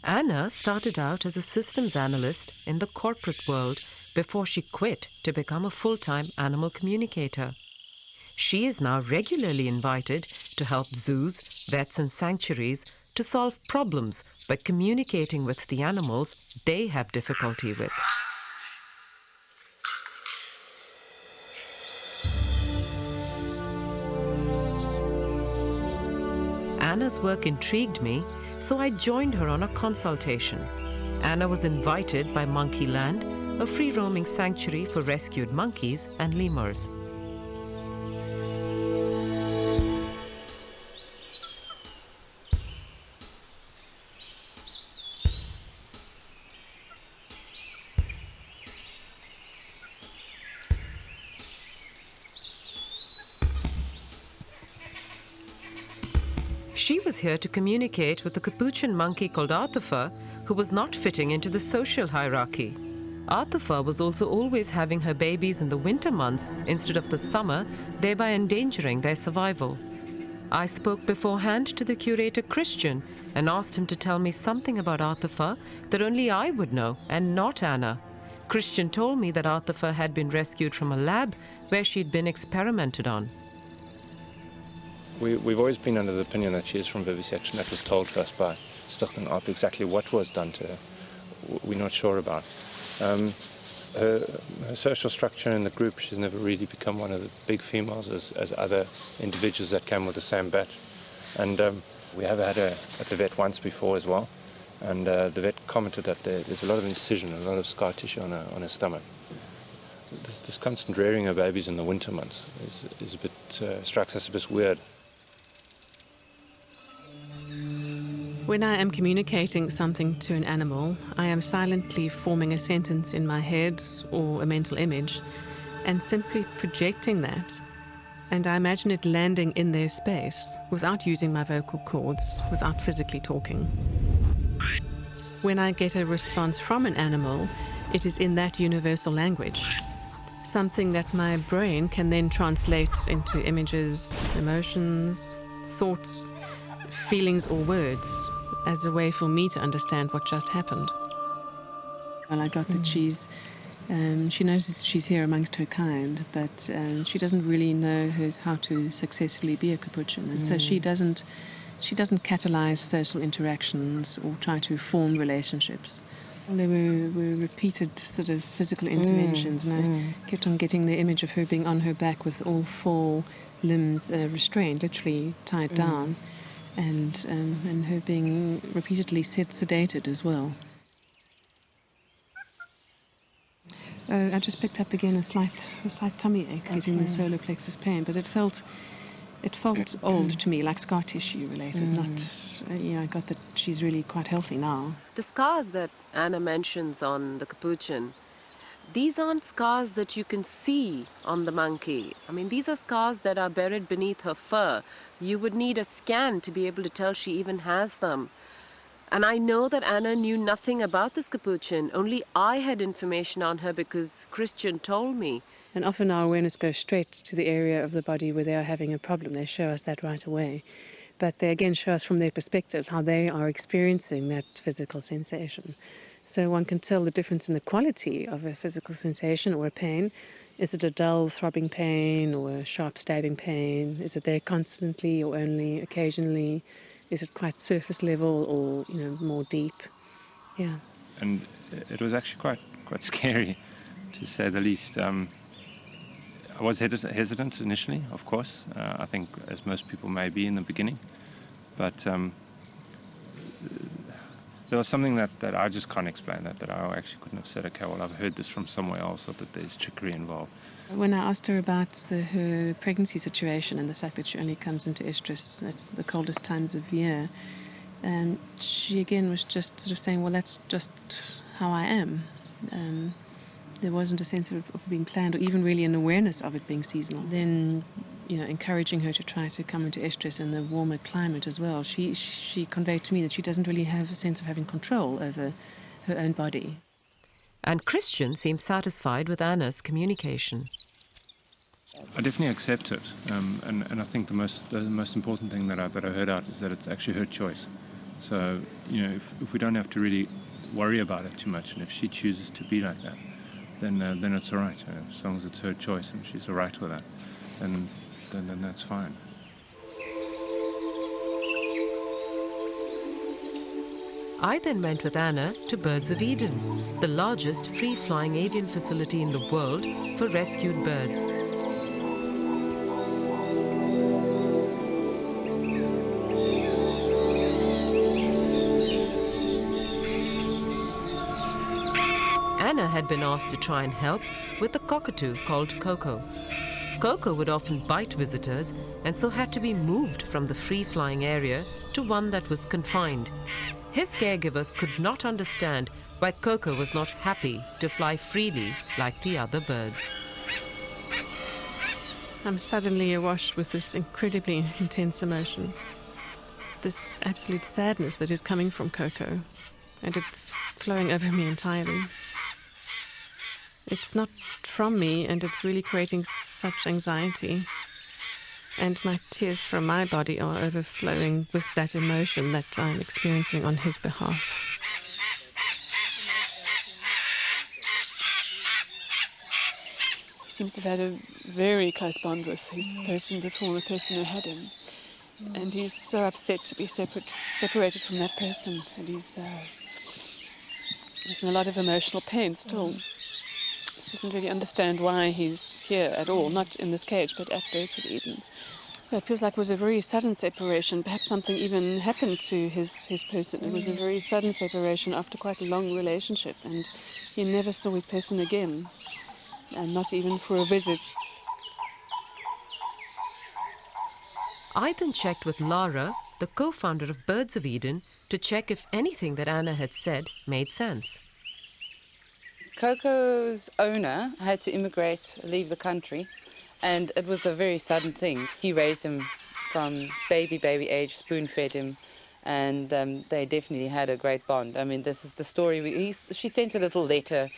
Anna started out as a systems analyst in the corporate world before she quit to become a full-time animal communicator. She is now regularly invited to help zoos, vets and sanctuaries to solve problems by communicating with the animals they have difficulty with. Anna's work intrigued me, so I joined her on a consultation. Anna was invited by Monkey Land, a free-roaming sanctuary for rescued monkeys and lemurs. She was here to communicate with a capuchin monkey called Arthur, who was not fitting into the social hierarchy. Arthur was also always having her babies in the winter months instead of the summer, thereby endangering their survival. I spoke beforehand to the curator Christian and asked him to tell me something about Arthur that only I would know and not Anna. Christian told me that Arthur had been rescued from a lab where she'd been experimented on. We've always been under the opinion that she is from vivisection. That was told to us by Stichting Art. Exactly what was done to her, we're not sure about. Her social structure in the group, she's never really become one of the big females as other individuals that came with the same batch. And we have had her at the vet once before as well. And the vet commented that there's a lot of incision, a lot of scar tissue on her stomach. This constant rearing of babies in the winter months is a bit, strikes us a bit weird. When I am communicating something to an animal, I am silently forming a sentence in my head or a mental image and simply projecting that. And I imagine it landing in their space without using my vocal cords, without physically talking. When I get a response from an animal, it is in that universal language, something that my brain can then translate into images, emotions, thoughts, feelings or words, as a way for me to understand what just happened. Well, I got that she knows that she's here amongst her kind, but she doesn't really know how to successfully be a capuchin, and so she doesn't catalyze social interactions or try to form relationships. There were repeated sort of physical interventions, and I kept on getting the image of her being on her back with all four limbs restrained, literally tied down. And her being repeatedly sedated as well. I just picked up again a slight tummy ache, getting the solar plexus pain, but it felt old to me, like scar tissue related. Not, I got that she's really quite healthy now. The scars that Anna mentions on the capuchin, these aren't scars that you can see on the monkey. I mean, these are scars that are buried beneath her fur. You would need a scan to be able to tell she even has them. And I know that Anna knew nothing about this capuchin. Only I had information on her because Christian told me. And often our awareness goes straight to the area of the body where they are having a problem. They show us that right away. But they again show us from their perspective how they are experiencing that physical sensation. So one can tell the difference in the quality of a physical sensation or a pain. Is it a dull throbbing pain or a sharp stabbing pain? Is it there constantly or only occasionally? Is it quite surface level or more deep? Yeah. And it was actually quite scary, to say the least. I was hesitant initially, of course. I think as most people may be in the beginning, but there was something that I just can't explain, that I actually couldn't have said, okay, well, I've heard this from somewhere else, or that there's trickery involved. When I asked her about her pregnancy situation and the fact that she only comes into estrus at the coldest times of year, she again was just sort of saying, well, that's just how I am. There wasn't a sense of being planned or even really an awareness of it being seasonal. Then, encouraging her to try to come into estrus in the warmer climate as well. She conveyed to me that she doesn't really have a sense of having control over her own body. And Christian seemed satisfied with Anna's communication. I definitely accept it, and I think the most important thing that I heard out is that it's actually her choice. So, you know, if we don't have to really worry about it too much, and if she chooses to be like that, then it's all right. You know, as long as it's her choice and she's all right with that, then that's fine. I then went with Anna to Birds of Eden, the largest free-flying avian facility in the world for rescued birds. Anna had been asked to try and help with a cockatoo called Coco. Coco would often bite visitors and so had to be moved from the free-flying area to one that was confined. His caregivers could not understand why Coco was not happy to fly freely like the other birds. I'm suddenly awash with this incredibly intense emotion. This absolute sadness that is coming from Coco, and it's flowing over me entirely. It's not from me, and it's really creating such anxiety. And my tears from my body are overflowing with that emotion that I'm experiencing on his behalf. He seems to have had a very close bond with his person before, the person who had him. And he's so upset to be separated from that person. And he's in a lot of emotional pain still. He doesn't really understand why he's here at all, not in this cage, but at Birds of Eden. It feels like it was a very sudden separation. Perhaps something even happened to his person. It was a very sudden separation after quite a long relationship, and he never saw his person again, and not even for a visit. I then checked with Lara, the co-founder of Birds of Eden, to check if anything that Anna had said made sense. Coco's owner had to immigrate, leave the country, and it was a very sudden thing. He raised him from baby age, spoon-fed him, and they definitely had a great bond. I mean, this is the story. She sent a little letter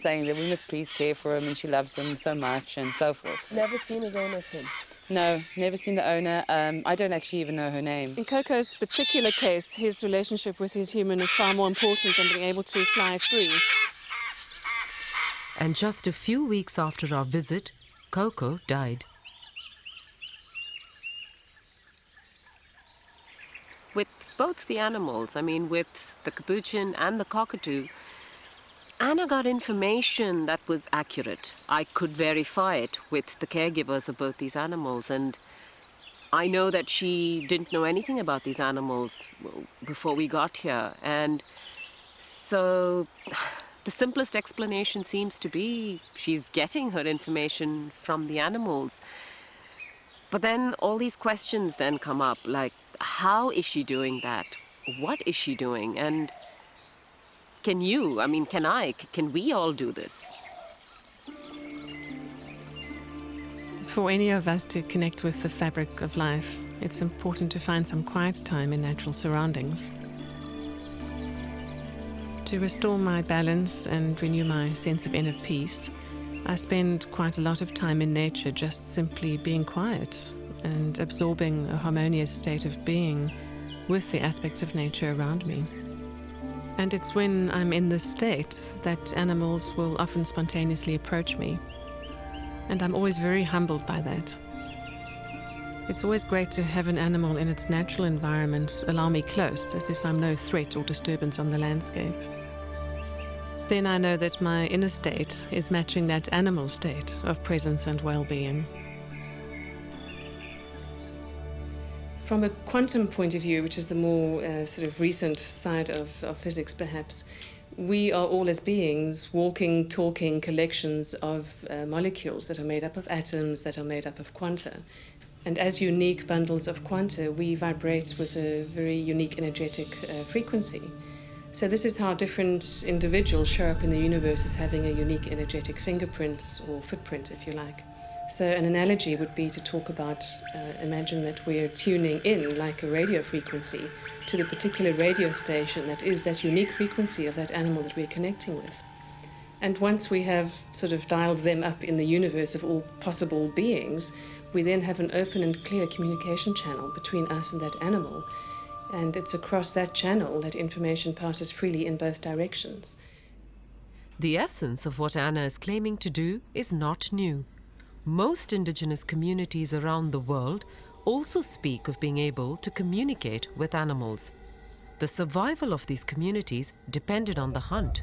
saying that we must please care for him and she loves him so much and so forth. Never seen his owner since? No, never seen the owner. I don't actually even know her name. In Coco's particular case, his relationship with his human is far more important than being able to fly free. And just a few weeks after our visit, Coco died. With both the animals, I mean with the capuchin and the cockatoo, Anna got information that was accurate. I could verify it with the caregivers of both these animals, and I know that she didn't know anything about these animals before we got here, and so the simplest explanation seems to be she's getting her information from the animals. But then all these questions then come up, like, how is she doing that? What is she doing? And can we all do this? For any of us to connect with the fabric of life, it's important to find some quiet time in natural surroundings. To restore my balance and renew my sense of inner peace, I spend quite a lot of time in nature just simply being quiet and absorbing a harmonious state of being with the aspects of nature around me. And it's when I'm in this state that animals will often spontaneously approach me. And I'm always very humbled by that. It's always great to have an animal in its natural environment allow me close, as if I'm no threat or disturbance on the landscape. Then I know that my inner state is matching that animal state of presence and well-being. From a quantum point of view, which is the more sort of recent side of physics perhaps, we are all as beings walking, talking collections of molecules that are made up of atoms, that are made up of quanta. And as unique bundles of quanta, we vibrate with a very unique energetic frequency. So this is how different individuals show up in the universe as having a unique energetic fingerprint or footprint, if you like. So an analogy would be to talk about, imagine that we're tuning in like a radio frequency to the particular radio station that is that unique frequency of that animal that we're connecting with. And once we have sort of dialed them up in the universe of all possible beings, we then have an open and clear communication channel between us and that animal. And it's across that channel that information passes freely in both directions. The essence of what Anna is claiming to do is not new. Most indigenous communities around the world also speak of being able to communicate with animals. The survival of these communities depended on the hunt.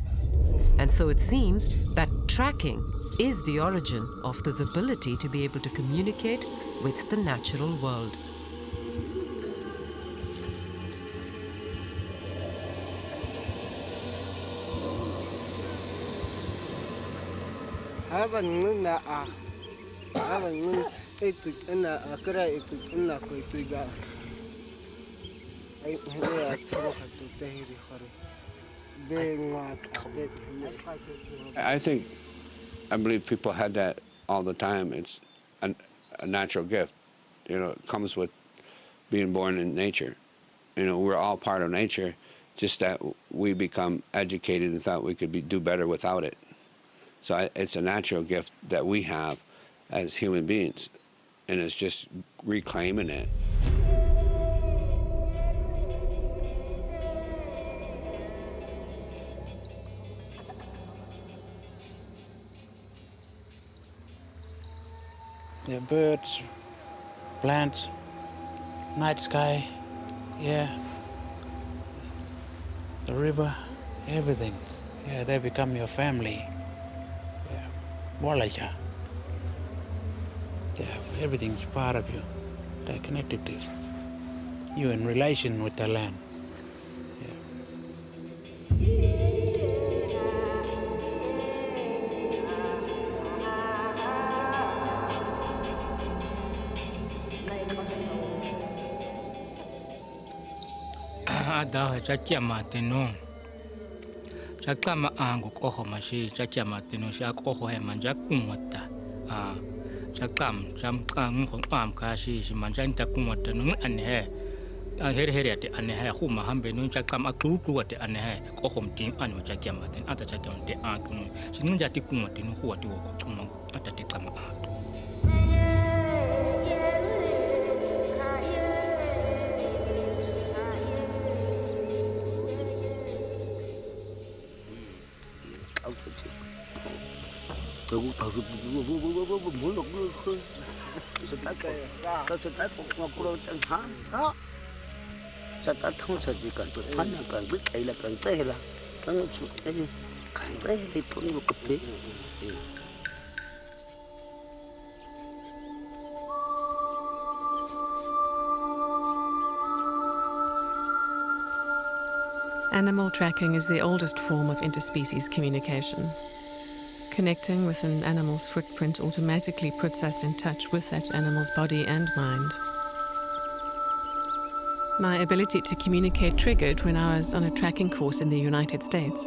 And so it seems that tracking is the origin of this ability to be able to communicate with the natural world. I believe people had that all the time. It's a natural gift. You know, it comes with being born in nature. You know, we're all part of nature, just that we become educated and thought we could do better without it. So it's a natural gift that we have as human beings, and it's just reclaiming it. The birds, plants, night sky, yeah, the river, everything. Yeah, they become your family. Yeah, Walaja. Yeah, everything's part of you. They're connected to you. You're in relation with the land. Ada chakia mateno chakama angu koho mashi chakia mateno shak oho he manja kumata chakam chamkang ho kashi manjanta kumata no anhe here ate anhe huma hambe no chakam akuru ate anhe kohom tin anu chakia maten ata chakia te atunu sinunja ti kumata no huati wo kuma ata te kama atu. Animal tracking is the oldest form of interspecies communication. Connecting with an animal's footprint automatically puts us in touch with that animal's body and mind. My ability to communicate triggered when I was on a tracking course in the United States.